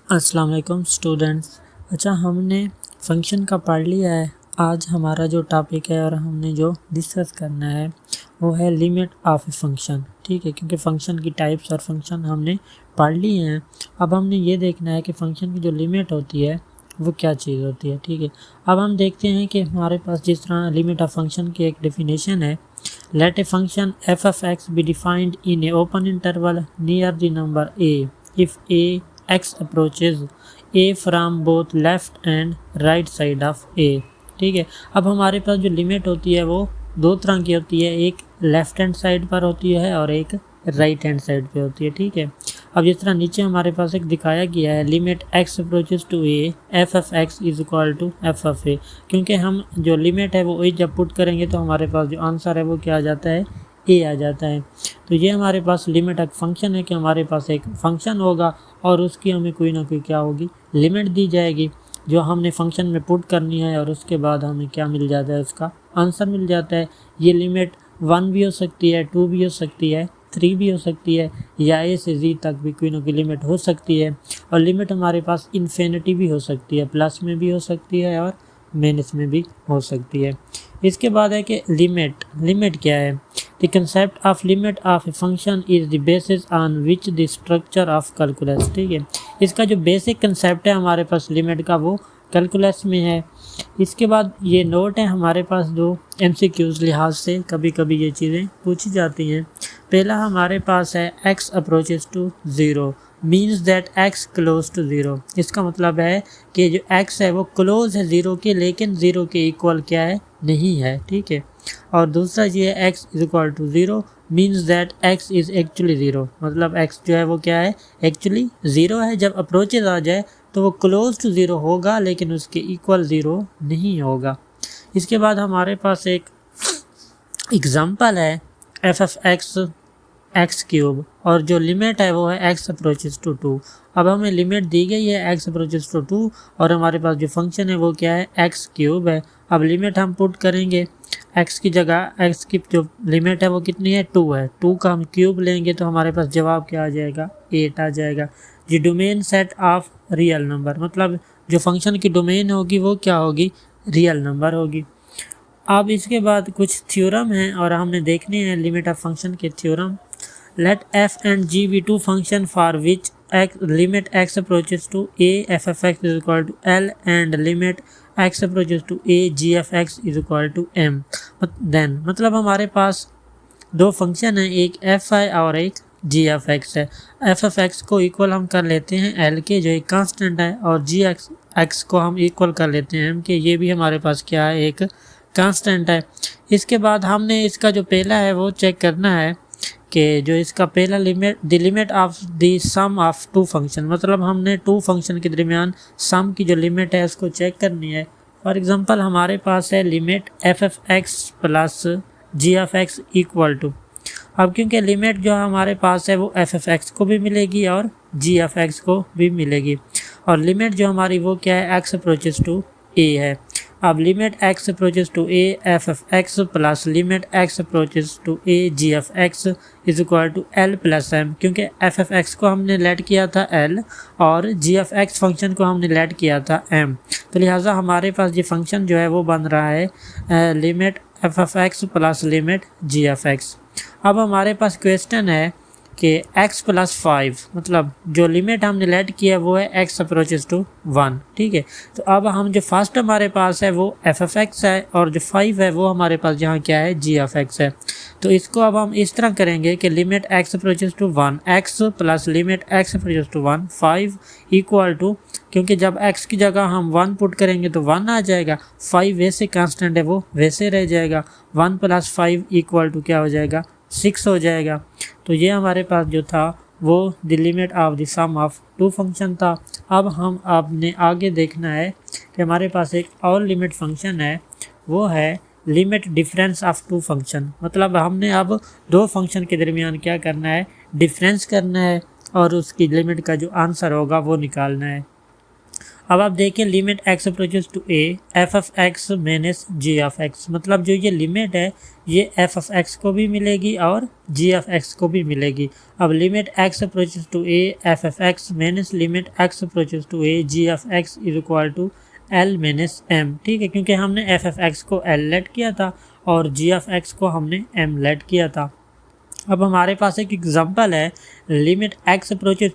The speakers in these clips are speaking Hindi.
अस्सलाम वालेकुम स्टूडेंट्स। अच्छा, हमने फंक्शन का पढ़ लिया है। आज हमारा जो टॉपिक है और हमने जो डिस्कस करना है वो है लिमिट ऑफ ए फंक्शन। ठीक है, क्योंकि फ़ंक्शन की टाइप्स और फंक्शन हमने पढ़ लिए हैं। अब हमने ये देखना है कि फ़ंक्शन की जो लिमिट होती है वो क्या चीज़ होती है। ठीक है, अब हम देखते हैं कि हमारे पास जिस तरह लिमिट ऑफ फंक्शन की एक डेफिनेशन है, let a function f of x be defined in a open interval near the number a if a x approaches a from both left and right side of a। ठीक है, अब हमारे पास जो लिमिट होती है वो दो तरह की होती है, एक लेफ्ट हैंड साइड पर होती है और एक राइट हैंड साइड पे होती है। ठीक है, अब जिस तरह नीचे हमारे पास एक दिखाया गया है, limit x approaches to a f of x is equal to f of a, क्योंकि हम जो लिमिट है वो जब पुट करेंगे तो हमारे पास जो आंसर है वो क्या आ जाता है, ए आ जाता है। तो ये हमारे पास लिमिट ऑफ फंक्शन है कि हमारे पास एक फंक्शन होगा और उसकी हमें कोई ना कोई क्या होगी, लिमिट दी जाएगी जो हमने फंक्शन में पुट करनी है और उसके बाद हमें क्या मिल जाता है, उसका आंसर मिल जाता है। ये लिमिट 1 भी हो सकती है, 2 भी हो सकती है, 3 भी हो सकती है, या ए से जी तक भी कोई ना कोई लिमिट हो सकती है। और लिमिट हमारे पास इन्फिनिटी भी हो सकती है, प्लस में भी हो सकती है और माइनस में भी हो सकती है। इसके बाद है कि लिमिट क्या है। The concept of limit of a function is the basis on which the structure of calculus। ठीक है, इसका जो बेसिक कंसेप्ट है हमारे पास लिमिट का वो कैलकुलस में है। इसके बाद ये नोट है हमारे पास दो MCQs लिहाज से कभी कभी ये चीज़ें पूछी जाती हैं। पहला हमारे पास है x approaches to 0 means that x close to 0। इसका मतलब है कि जो x है वो क्लोज है 0 के, लेकिन 0 के इक्वल क्या है, नहीं है। ठीक है, और दूसरा ये है x is equal to 0 means that x is actually 0, मतलब x जो है वो क्या है, एक्चुअली 0 है। जब अप्रोचेज आ जाए तो वो क्लोज टू 0 होगा लेकिन उसके इक्वल 0 नहीं होगा। इसके बाद हमारे पास एक एग्जांपल है एफ ऑफ एक्स क्यूब, और जो लिमिट है वो है x अप्रोचेस टू 2। अब हमें लिमिट दी गई है x अप्रोचेस टू 2 और हमारे पास जो फंक्शन है वो क्या है, x क्यूब है। अब लिमिट हम पुट करेंगे, x की जगह x की जो लिमिट है वो कितनी है, 2 है। 2 का हम क्यूब लेंगे तो हमारे पास जवाब क्या आ जाएगा, 8 आ जाएगा। जी domain set of real number, मतलब जो फंक्शन की डोमेन होगी वो क्या होगी, रियल नंबर होगी। अब इसके बाद कुछ थ्योरम हैं और हमने देखने हैं लिमिट ऑफ फंक्शन के theorem. Let f and g be two function for which limit x approaches to a f of x is equal to L and limit x approaches to a g of x is equal to m। then मतलब हमारे पास दो फंक्शन है, एक f है और एक g of x है। f of x को इक्वल हम कर लेते हैं L के, जो एक कांस्टेंट है, और g x को हम इक्वल कर लेते हैं m के, ये भी हमारे पास क्या है, एक कांस्टेंट है। इसके बाद हमने इसका जो पहला है वो चेक करना है कि जो इसका पहला limit the limit of the sum of two function, मतलब हमने टू फंक्शन के दरमियान सम की जो लिमिट है उसको चेक करनी है। फॉर एग्जांपल हमारे पास है limit f of x plus g of x equal to. अब क्योंकि लिमिट जो हमारे पास है वो एफ ऑफ एक्स को भी मिलेगी और जी ऑफ एक्स को भी मिलेगी, और लिमिट जो हमारी वो क्या है, एक्स अप्रोचेस टू ए है। अब limit x approaches to a f of x plus limit x approaches to a g of x is equal to L plus m, क्योंकि f of x को हमने लेट किया था L और g of x फंक्शन को हमने लेट किया था m, तो लिहाजा हमारे पास ये फंक्शन जो है वो बन रहा है limit f of x plus limit g of x। अब हमारे पास क्वेश्चन है कि x प्लस 5, मतलब जो लिमिट हमने लेट किया वो है x अप्रोचेस टू 1। ठीक है, तो अब हम जो फर्स्ट हमारे पास है वो f ऑफ x है और जो 5 है वो हमारे पास यहाँ क्या है, g ऑफ x है। तो इसको अब हम इस तरह करेंगे कि limit x approaches to 1 x plus limit x approaches to 1 5 equal to, क्योंकि जब x की जगह हम 1 पुट करेंगे तो 1 आ जाएगा, 5 वैसे कांस्टेंट है वो वैसे रह जाएगा, 1 प्लस 5 इक्वल टू क्या हो जाएगा, 6 हो जाएगा। तो ये हमारे पास जो था वो the limit of the sum of two function था। अब हम आपने आगे देखना है कि हमारे पास एक और लिमिट फंक्शन है, वो है limit difference of two function, मतलब हमने अब दो फंक्शन के दरमियान क्या करना है, डिफरेंस करना है और उसकी लिमिट का जो आंसर होगा वो निकालना है। अब आप देखिए limit x approaches to a f of x minus g of x, मतलब जो ये लिमिट है ये एफ ऑफ एक्स को भी मिलेगी और जी ऑफ एक्स को भी मिलेगी। अब limit x approaches to a f of x minus limit x approaches to a g of x is equal to l minus m, ठीक है, क्योंकि हमने एफ ऑफ एक्स को एल लेट किया था और जी ऑफ एक्स को हमने एम लेट किया था। अब हमारे पास एक एग्जांपल है limit x approaches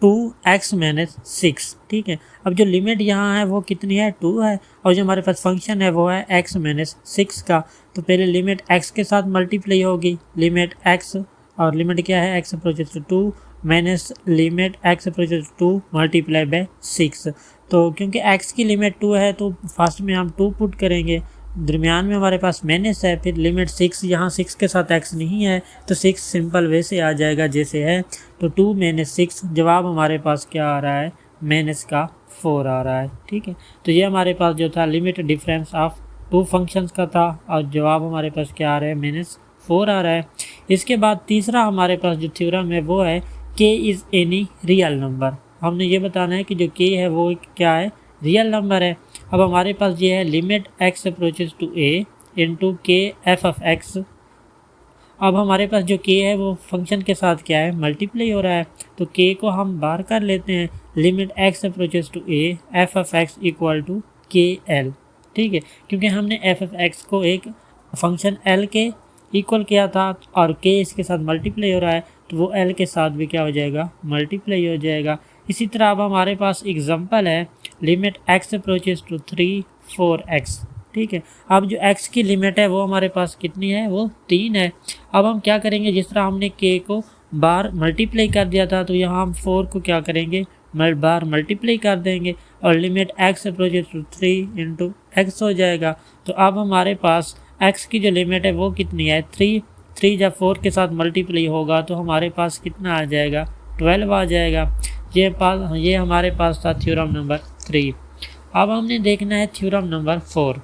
to x minus six, ठीक है। अब जो लिमिट यहाँ है वो कितनी है 2 है और जो हमारे पास फंक्शन है वो है x माइनस सिक्स का। तो पहले लिमिट x के साथ मल्टीप्लाई होगी लिमिट x, और लिमिट क्या है x approaches to 2 minus limit x approaches to 2 multiply by 6। तो क्योंकि x की लिमिट 2 है तो फर्स्ट में हम 2 पुट करेंगे, दरमियान में हमारे पास माइनस है, फिर लिमिट 6, यहाँ 6 के साथ x नहीं है तो 6 सिंपल वैसे आ जाएगा जैसे है। तो 2 माइनस 6 जवाब हमारे पास क्या आ रहा है, माइनस का 4 आ रहा है, ठीक है। तो ये हमारे पास जो था लिमिट डिफरेंस ऑफ 2 फंक्शंस का था और जवाब हमारे पास क्या आ रहा है, माइनस 4 आ रहा है। इसके बाद तीसरा हमारे पास जो थ्योरम है वो है k is any real number. हमने ये बताना है कि जो k है वो क्या है, रियल नंबर है। अब हमारे पास ये है limit x approaches to a into k f of x. अब हमारे पास जो k है वो फंक्शन के साथ क्या है, मल्टीप्लाई हो रहा है, तो k को हम बाहर कर लेते हैं। Limit x approaches to a f of x equal to k l, ठीक है, क्योंकि हमने एफ ऑफ एक्स को एक फंक्शन l के इक्वल किया था और k इसके साथ मल्टीप्लाई हो रहा है तो वो l के साथ भी क्या हो जाएगा, मल्टीप्लाई हो जाएगा। इसी तरह अब हमारे पास एग्जांपल है limit x approaches to 3 4x, ठीक है। अब जो x की लिमिट है वो हमारे पास कितनी है, वो 3 है। अब हम क्या करेंगे, जिस तरह हमने k को बार मल्टीप्लाई कर दिया था तो यहाँ हम 4 को क्या करेंगे, बार मल्टीप्लाई कर देंगे और limit x approaches to 3 into x हो जाएगा। तो अब हमारे पास x की जो लिमिट है वो कितनी है, 3 जब 4 के साथ मल्टीप्लाई होगा तो हमारे पास कितना आ जाएगा, 12 आ जाएगा। ये हमारे पास था थ्योरम नंबर 3। अब हमने देखना है थ्योरम नंबर 4।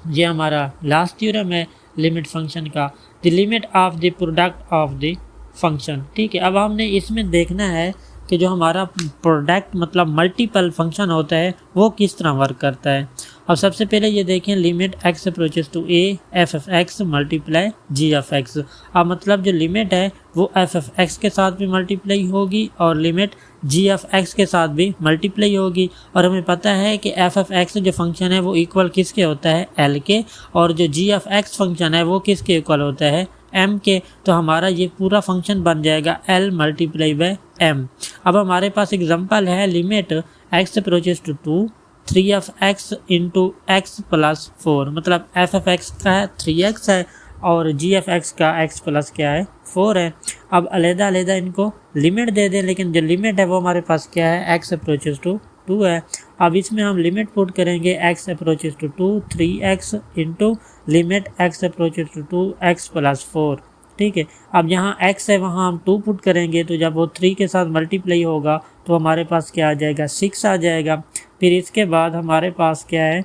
ये हमारा लास्ट थ्योरम है लिमिट फंक्शन का, the limit of the product of the function, ठीक है। अब हमने इसमें देखना है कि जो हमारा प्रोडक्ट मतलब मल्टीपल फंक्शन होता है वो किस तरह वर्क करता है। अब सबसे पहले ये देखें limit x approaches to a f of x multiply g of x. अब मतलब जो लिमिट है वो एफ ऑफ एक्स के साथ भी मल्टीप्लाई होगी और लिमिट जी ऑफ एक्स के साथ भी मल्टीप्लाई होगी। और हमें पता है कि एफ ऑफ एक्स जो फंक्शन है वो इक्वल किसके होता है, l के, और जो जी ऑफ एक्स फंक्शन है वो किसके इक्वल होता है, m के। तो हमारा ये पूरा फंक्शन बन जाएगा l मल्टीप्लाई बाय m। अब हमारे पास एग्जांपल है limit x approaches to 2 3 of x into x plus 4, मतलब एफ ऑफ एक्स का है 3x है और जी ऑफ एक्स का x प्लस क्या है 4 है। अब अलहदा अलहदा इनको लिमिट दे दें, लेकिन जो लिमिट है वो हमारे पास क्या है, x अप्रोचेस टू 2 है। अब इसमें हम लिमिट पुट करेंगे x approaches to 2 3x into limit x approaches to 2 x plus 4, ठीक है। अब यहाँ x है वहाँ हम 2 पुट करेंगे तो जब वो 3 के साथ मल्टीप्लाई होगा तो हमारे पास क्या आ जाएगा, 6 आ जाएगा। फिर इसके बाद हमारे पास क्या है,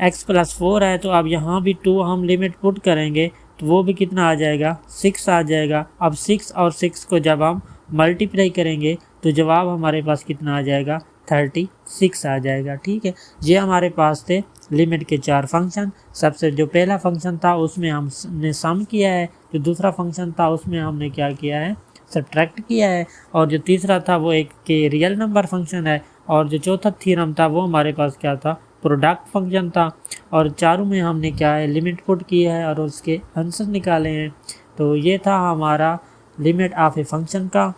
x प्लस 4 है, तो अब यहाँ भी 2 हम लिमिट पुट करेंगे तो वो भी कितना आ जाएगा, 6 आ जाएगा। अब 6 और 6 को जब हम मल्टीप्लाई करेंगे तो जवाब हमारे पास कितना आ जाएगा, 36 आ जाएगा, ठीक है। ये हमारे पास थे लिमिट के 4 फंक्शन। सबसे जो पहला फंक्शन था उसमें हमने सम किया है, जो दूसरा फंक्शन था उसमें हमने क्या किया है, सब्ट्रैक्ट किया है, और जो तीसरा था वो एक के रियल नंबर फंक्शन है, और जो चौथा थ्योरम था वो हमारे पास क्या था, प्रोडक्ट फंक्शन था। और चारों में हमने क्या है, लिमिट पुट की है और उसके आंसर निकाले हैं। तो ये था हमारा लिमिट ऑफ ए फंक्शन का,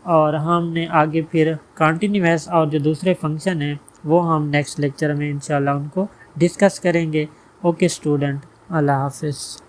और हमने आगे फिर कंटिन्यूअस और जो दूसरे फंक्शन हैं वो हम नेक्स्ट लेक्चर में इंशाल्लाह उनको डिस्कस करेंगे। ओके स्टूडेंट, अल्लाह हाफिज़।